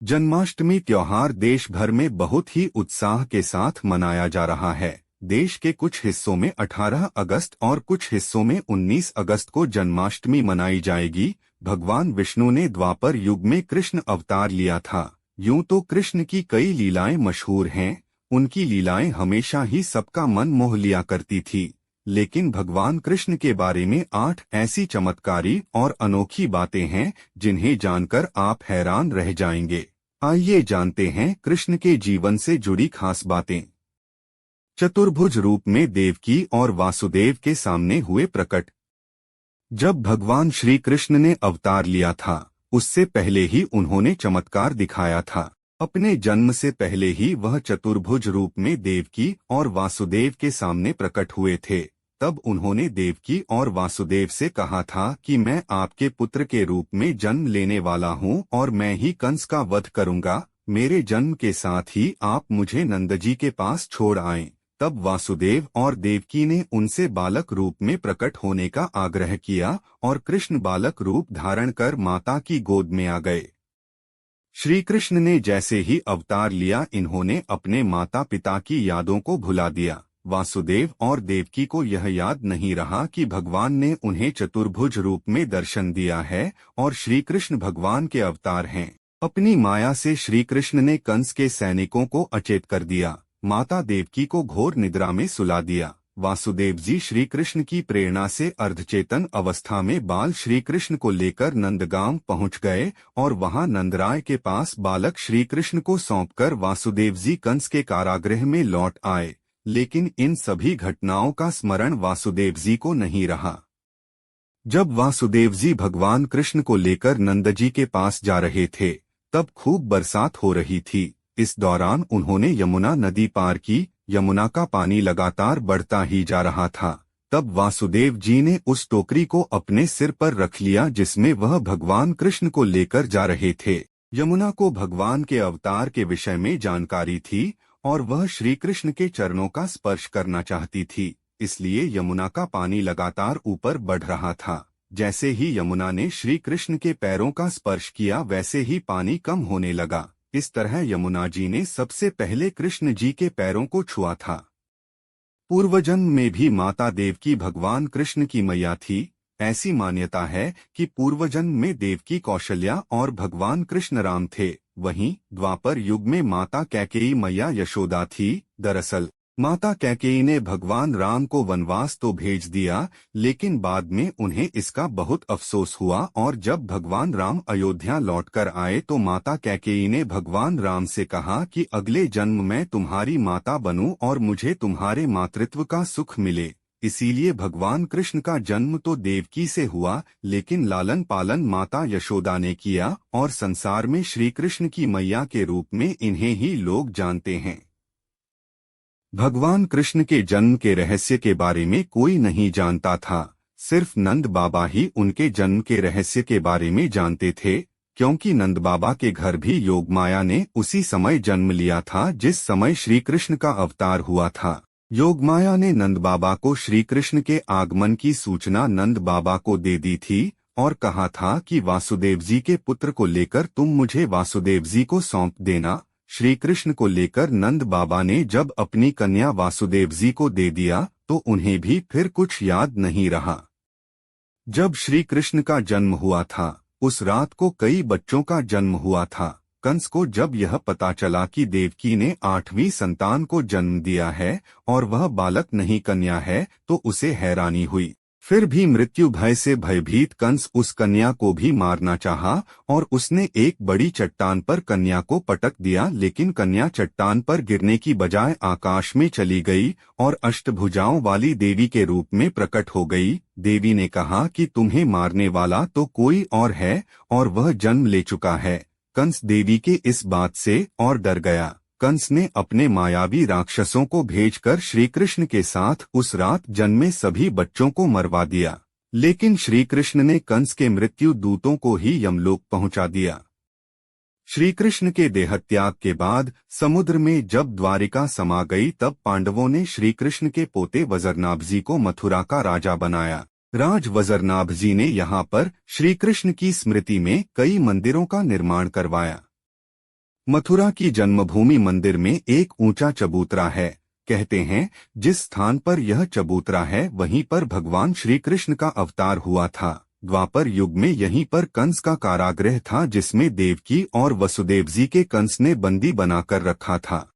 जन्माष्टमी त्योहार देश भर में बहुत ही उत्साह के साथ मनाया जा रहा है। देश के कुछ हिस्सों में 18 अगस्त और कुछ हिस्सों में 19 अगस्त को जन्माष्टमी मनाई जाएगी। भगवान विष्णु ने द्वापर युग में कृष्ण अवतार लिया था। यूं तो कृष्ण की कई लीलाएं मशहूर हैं। उनकी लीलाएं हमेशा ही सबका मन मोह लिया करती थी। लेकिन भगवान कृष्ण के बारे में 8 ऐसी चमत्कारी और अनोखी बातें हैं जिन्हें जानकर आप हैरान रह जाएंगे। आइए जानते हैं कृष्ण के जीवन से जुड़ी खास बातें। चतुर्भुज रूप में देवकी और वासुदेव के सामने हुए प्रकट। जब भगवान श्री कृष्ण ने अवतार लिया था, उससे पहले ही उन्होंने चमत्कार दिखाया था। अपने जन्म से पहले ही वह चतुर्भुज रूप में देवकी और वासुदेव के सामने प्रकट हुए थे। तब उन्होंने देवकी और वासुदेव से कहा था कि मैं आपके पुत्र के रूप में जन्म लेने वाला हूँ और मैं ही कंस का वध करूँगा। मेरे जन्म के साथ ही आप मुझे नंदजी के पास छोड़ आएं। तब वासुदेव और देवकी ने उनसे बालक रूप में प्रकट होने का आग्रह किया और कृष्ण बालक रूप धारण कर माता की गोद में आ गए। श्री कृष्ण ने जैसे ही अवतार लिया, इन्होंने अपने माता पिता की यादों को भुला दिया। वासुदेव और देवकी को यह याद नहीं रहा कि भगवान ने उन्हें चतुर्भुज रूप में दर्शन दिया है और श्री कृष्ण भगवान के अवतार हैं। अपनी माया से श्री कृष्ण ने कंस के सैनिकों को अचेत कर दिया। माता देवकी को घोर निद्रा में सुला दिया। वासुदेव जी श्री कृष्ण की प्रेरणा से अर्धचेतन अवस्था में बाल श्री कृष्ण को लेकर नंदगांव पहुंच गए और वहां नंदराय के पास बालक श्री कृष्ण को सौंपकर वासुदेव जी कंस के कारागृह में लौट आए। लेकिन इन सभी घटनाओं का स्मरण वासुदेव जी को नहीं रहा। जब वासुदेव जी भगवान कृष्ण को लेकर नंदजी के पास जा रहे थे, तब खूब बरसात हो रही थी। इस दौरान उन्होंने यमुना नदी पार की। यमुना का पानी लगातार बढ़ता ही जा रहा था। तब वासुदेव जी ने उस टोकरी को अपने सिर पर रख लिया जिसमें वह भगवान कृष्ण को लेकर जा रहे थे। यमुना को भगवान के अवतार के विषय में जानकारी थी और वह श्री कृष्ण के चरणों का स्पर्श करना चाहती थी, इसलिए यमुना का पानी लगातार ऊपर बढ़ रहा था। जैसे ही यमुना ने श्री कृष्ण के पैरों का स्पर्श किया, वैसे ही पानी कम होने लगा। इस तरह यमुना जी ने सबसे पहले कृष्ण जी के पैरों को छुआ था। पूर्वजन्म में भी माता देवकी भगवान कृष्ण की मैया थी। ऐसी मान्यता है कि पूर्वजन्म में देवकी कौशल्या और भगवान कृष्ण राम थे। वहीं द्वापर युग में माता कैकेयी मैया यशोदा थी। दरअसल माता कैकेयी ने भगवान राम को वनवास तो भेज दिया, लेकिन बाद में उन्हें इसका बहुत अफसोस हुआ और जब भगवान राम अयोध्या लौटकर आए तो माता कैकेयी ने भगवान राम से कहा कि अगले जन्म में तुम्हारी माता बनूं और मुझे तुम्हारे मातृत्व का सुख मिले। इसीलिए भगवान कृष्ण का जन्म तो देवकी से हुआ, लेकिन लालन पालन माता यशोदा ने किया और संसार में श्री कृष्ण की मैया के रूप में इन्हें ही लोग जानते हैं। भगवान कृष्ण के जन्म के रहस्य के बारे में कोई नहीं जानता था। सिर्फ नंद बाबा ही उनके जन्म के रहस्य के बारे में जानते थे, क्योंकि नंद बाबा के घर भी योगमाया ने उसी समय जन्म लिया था जिस समय श्री कृष्ण का अवतार हुआ था। योगमाया ने नंद बाबा को श्री कृष्ण के आगमन की सूचना नंद बाबा को दे दी थी और कहा था कि वासुदेव जी के पुत्र को लेकर तुम मुझे वासुदेव जी को सौंप देना। श्री कृष्ण को लेकर नंद बाबा ने जब अपनी कन्या वासुदेव जी को दे दिया तो उन्हें भी फिर कुछ याद नहीं रहा। जब श्री कृष्ण का जन्म हुआ था, उस रात को कई बच्चों का जन्म हुआ था। कंस को जब यह पता चला कि देवकी ने 8वीं संतान को जन्म दिया है और वह बालक नहीं कन्या है, तो उसे हैरानी हुई। फिर भी मृत्यु भय से भयभीत कंस उस कन्या को भी मारना चाहा और उसने एक बड़ी चट्टान पर कन्या को पटक दिया, लेकिन कन्या चट्टान पर गिरने की बजाय आकाश में चली गई और अष्टभुजाओं वाली देवी के रूप में प्रकट हो गई। देवी ने कहा कि तुम्हें मारने वाला तो कोई और है और वह जन्म ले चुका है। कंस देवी के इस बात से और डर गया। कंस ने अपने मायावी राक्षसों को भेजकर श्री कृष्ण के साथ उस रात जन्मे सभी बच्चों को मरवा दिया, लेकिन श्री कृष्ण ने कंस के मृत्यु दूतों को ही यमलोक पहुंचा दिया। श्री कृष्ण के देहत्याग के बाद समुद्र में जब द्वारिका समा गई, तब पांडवों ने श्री कृष्ण के पोते वज्रनाभ जी को मथुरा का राजा बनाया। राज वज्रनाभ जी ने यहाँ पर श्री कृष्ण की स्मृति में कई मंदिरों का निर्माण करवाया। मथुरा की जन्मभूमि मंदिर में एक ऊंचा चबूतरा है। कहते हैं जिस स्थान पर यह चबूतरा है वहीं पर भगवान श्री कृष्ण का अवतार हुआ था। द्वापर युग में यहीं पर कंस का कारागृह था जिसमें देवकी और वसुदेव जी के कंस ने बंदी बनाकर रखा था।